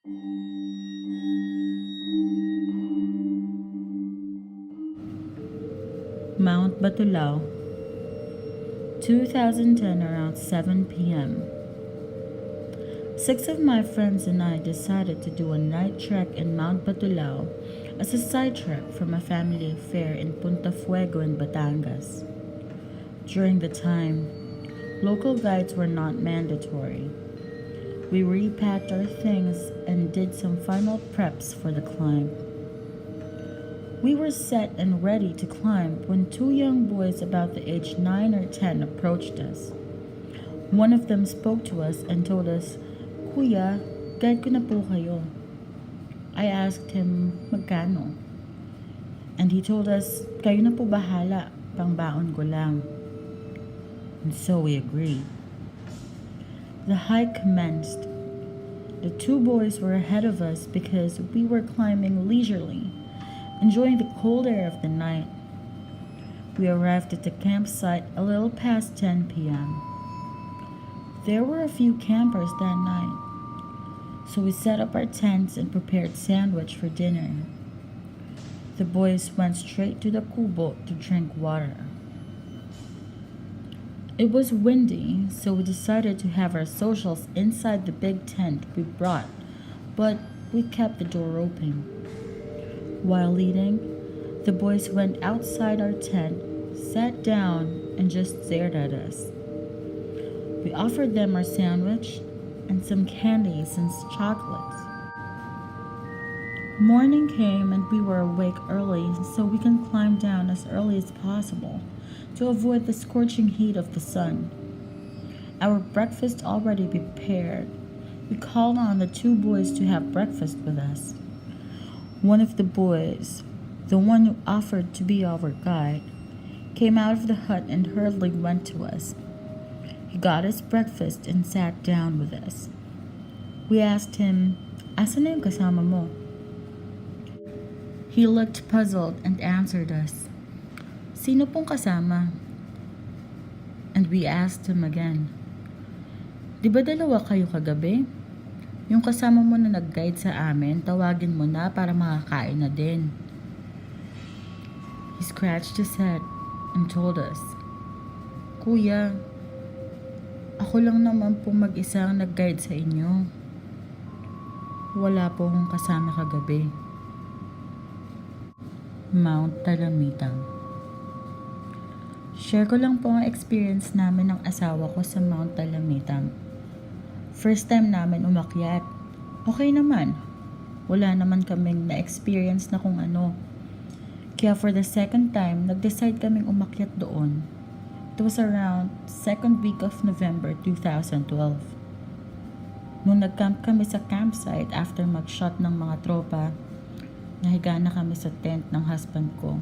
Mount Batulao, 2010 around 7 p.m. Six of my friends and I decided to do a night trek in Mount Batulao as a side trek from a family affair in Punta Fuego in Batangas. During the time, local guides were not mandatory. We repacked our things and did some final preps for the climb. We were set and ready to climb when two young boys about the age 9 or 10 approached us. One of them spoke to us and told us, "Kuya, guide ko na po kayo." I asked him, "Magkano?" And he told us, "Kayo na po bahala, pangbaon ko lang." And so we agreed. The hike commenced. The two boys were ahead of us because we were climbing leisurely, enjoying the cold air of the night. We arrived at the campsite a little past 10 p.m. There were a few campers that night, so we set up our tents and prepared sandwich for dinner. The boys went straight to the kubo to drink water. It was windy, so we decided to have our socials inside the big tent we brought, but we kept the door open. While eating, the boys went outside our tent, sat down, and just stared at us. We offered them our sandwich and some candies and chocolates. Morning came and we were awake early so we can climb down as early as possible to avoid the scorching heat of the sun. Our breakfast already prepared, we called on the two boys to have breakfast with us. One of the boys, the one who offered to be our guide, came out of the hut and hurriedly went to us. He got his breakfast and sat down with us. We asked him, "Asan na yung kasama mo?" He looked puzzled and answered us, "Sino pong kasama?" And we asked him again, "Di ba dalawa kayo kagabi? Yung kasama mo na nag-guide sa amin, tawagin mo na para makakain na din." He scratched his head and told us, "Kuya, ako lang naman po mag-isa ang nag-guide sa inyo. Wala po akong kasama kagabi." Mount Talamitang. Share ko lang po ang experience namin ng asawa ko sa Mount Talamitang. First time namin umakyat. Okay naman. Wala naman kaming na-experience na kung ano. Kaya for the second time, nag-decide kaming umakyat doon. It was around second week of November 2012. Nung nag-camp kami sa campsite after mag-shot ng mga tropa, nahiga na kami sa tent ng husband ko.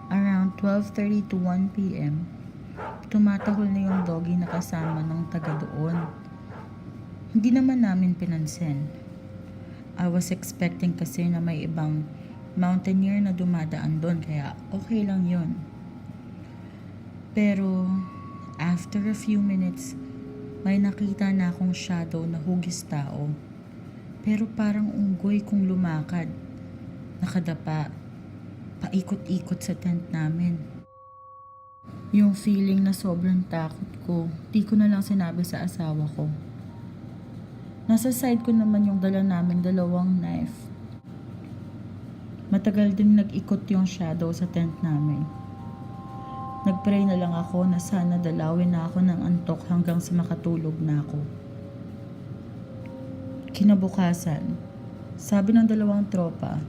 Around 12:30 to 1 p.m., tumatahol na yung doggy na kasama ng taga doon. Hindi naman namin pinansin. I was expecting kasi na may ibang mountaineer na dumadaan doon kaya okay lang yun. Pero after a few minutes, may nakita na akong shadow na hugis tao. Pero parang unggoy kung lumakad. Nakadapa. Paikot-ikot sa tent namin. Yung feeling na sobrang takot ko, di ko na lang sinabi sa asawa ko. Nasa side ko naman yung dala naming dalawang knife. Matagal ding nag-ikot yung shadow sa tent namin. Nagpray na lang ako na sana dalawin na ako ng antok hanggang sa makatulog na ako. Kinabukasan, sabi ng dalawang tropa,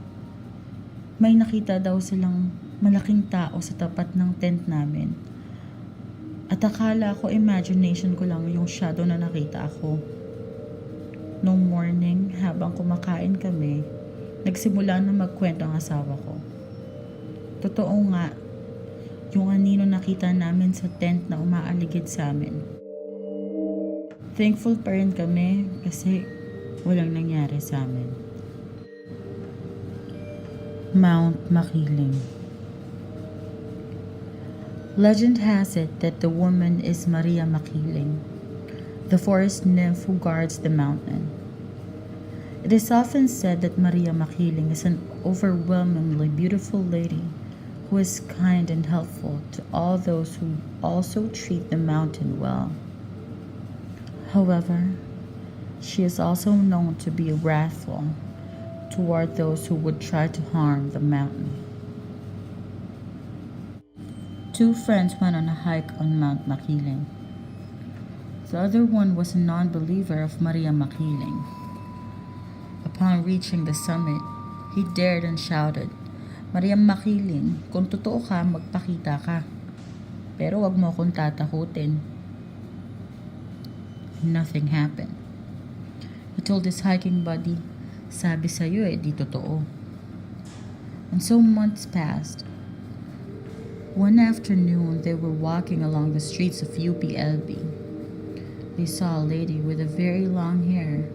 may nakita daw silang malaking tao sa tapat ng tent namin. At akala ko imagination ko lang yung shadow na nakita ako. Nung morning, habang kumakain kami, nagsimula na magkwento ang asawa ko. Totoo nga, yung anino nakita namin sa tent na umaaligid sa amin. Thankful pa rin kami kasi walang nangyari sa amin. Mount Makiling. Legend has it that the woman is Maria Makiling, the forest nymph who guards the mountain. It is often said that Maria Makiling is an overwhelmingly beautiful lady who is kind and helpful to all those who also treat the mountain well. However, she is also known to be wrathful toward those who would try to harm the mountain. Two friends went on a hike on Mount Makiling. The other one was a non-believer of Maria Makiling. Upon reaching the summit, he dared and shouted, "Maria Makiling, kung totoo ka, magpakita ka. Pero wag mo akong tatakutin." Nothing happened. He told his hiking buddy, "Sabi sa'yo di totoo." And so months passed. One afternoon, they were walking along the streets of UPLB. They saw a lady with a very long hair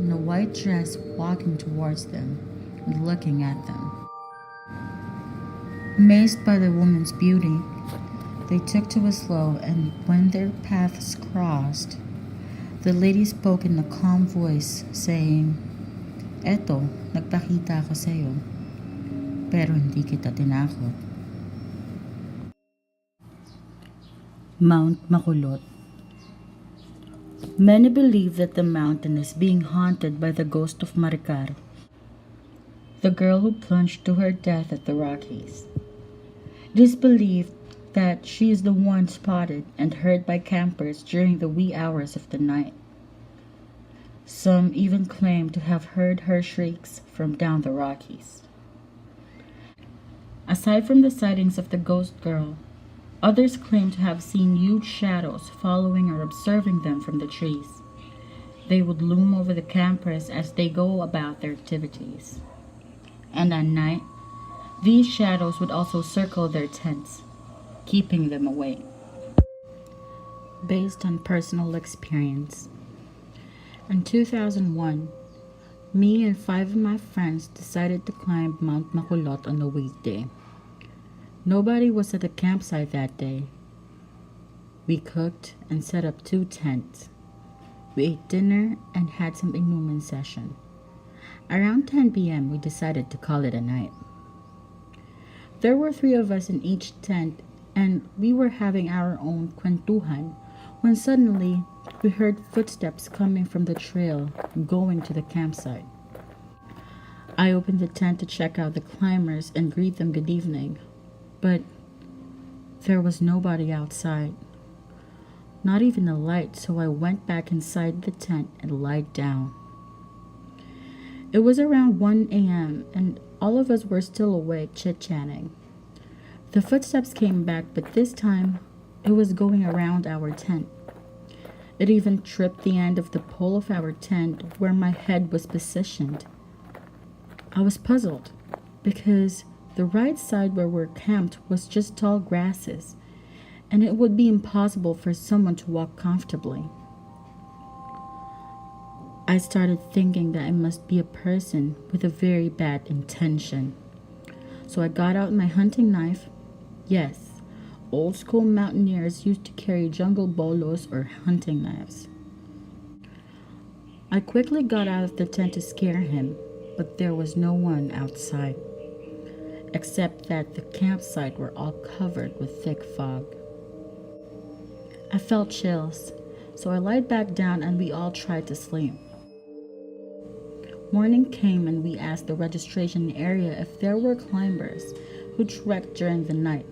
in a white dress walking towards them and looking at them. Amazed by the woman's beauty, they took to a slow, and when their paths crossed, the lady spoke in a calm voice, saying, "Eto, nagpakita ako sa'yo, pero hindi kita tinakot." Mount Makulot. Many believe that the mountain is being haunted by the ghost of Maricar, the girl who plunged to her death at the Rockies. It is believed that she is the one spotted and heard by campers during the wee hours of the night. Some even claim to have heard her shrieks from down the Rockies. Aside from the sightings of the ghost girl, others claim to have seen huge shadows following or observing them from the trees. They would loom over the campers as they go about their activities. And at night, these shadows would also circle their tents, keeping them awake. Based on personal experience, in 2001, me and 5 of my friends decided to climb Mount Makulot on a weekday. Nobody was at the campsite that day. We cooked and set up 2 tents. We ate dinner and had some inuman session. Around 10 p.m., we decided to call it a night. There were 3 of us in each tent, and we were having our own kwentuhan when suddenly we heard footsteps coming from the trail going to the campsite. I opened the tent to check out the climbers and greet them good evening. But there was nobody outside, not even a light, so I went back inside the tent and lied down. It was around 1 a.m. and all of us were still awake chit-chatting. The footsteps came back, but this time it was going around our tent. It even tripped the end of the pole of our tent where my head was positioned. I was puzzled because the right side where we're camped was just tall grasses, and it would be impossible for someone to walk comfortably. I started thinking that it must be a person with a very bad intention. So I got out my hunting knife. Yes, old school mountaineers used to carry jungle bolos or hunting knives. I quickly got out of the tent to scare him, but there was no one outside, except that the campsite were all covered with thick fog. I felt chills, so I lied back down and we all tried to sleep. Morning came and we asked the registration area if there were climbers who trekked during the night.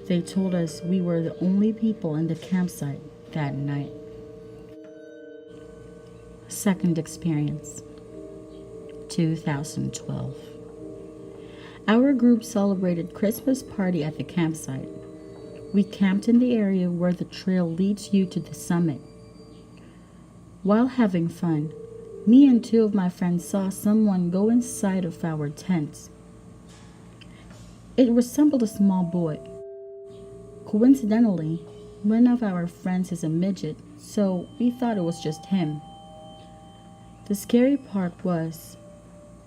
They told us we were the only people in the campsite that night. Second experience, 2012. Our group celebrated Christmas party at the campsite. We camped in the area where the trail leads you to the summit. While having fun, me and 2 of my friends saw someone go inside of our tents. It resembled a small boy. Coincidentally, one of our friends is a midget, so we thought it was just him. The scary part was,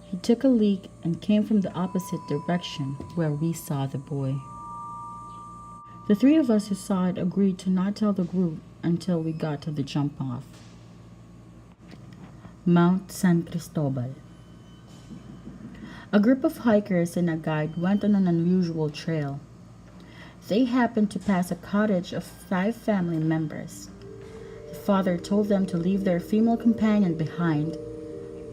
he took a leak and came from the opposite direction where we saw the boy. The 3 of us who saw it agreed to not tell the group until we got to the jump off. Mount San Cristobal. A group of hikers and a guide went on an unusual trail. They happened to pass a cottage of 5 family members. The father told them to leave their female companion behind,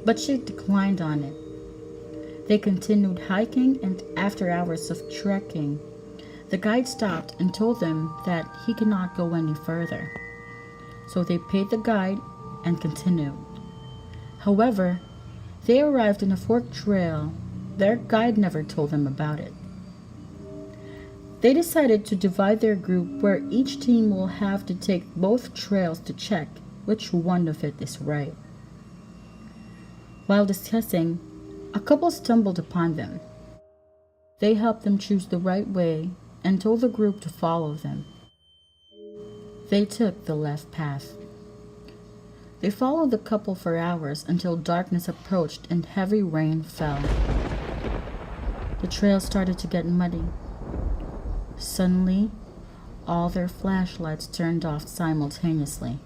but she declined on it. They continued hiking, and after hours of trekking, the guide stopped and told them that he could not go any further. So they paid the guide and continued. However, they arrived in a forked trail. Their guide never told them about it. They decided to divide their group, where each team will have to take both trails to check which one of it is right. While discussing, a couple stumbled upon them. They helped them choose the right way and told the group to follow them. They took the left path. They followed the couple for hours until darkness approached and heavy rain fell. The trail started to get muddy. Suddenly, all their flashlights turned off simultaneously.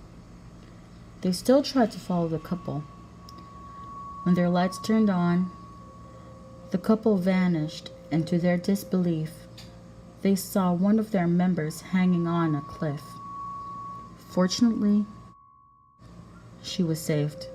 They still tried to follow the couple. When their lights turned on, the couple vanished, and to their disbelief, they saw one of their members hanging on a cliff. Fortunately, she was saved.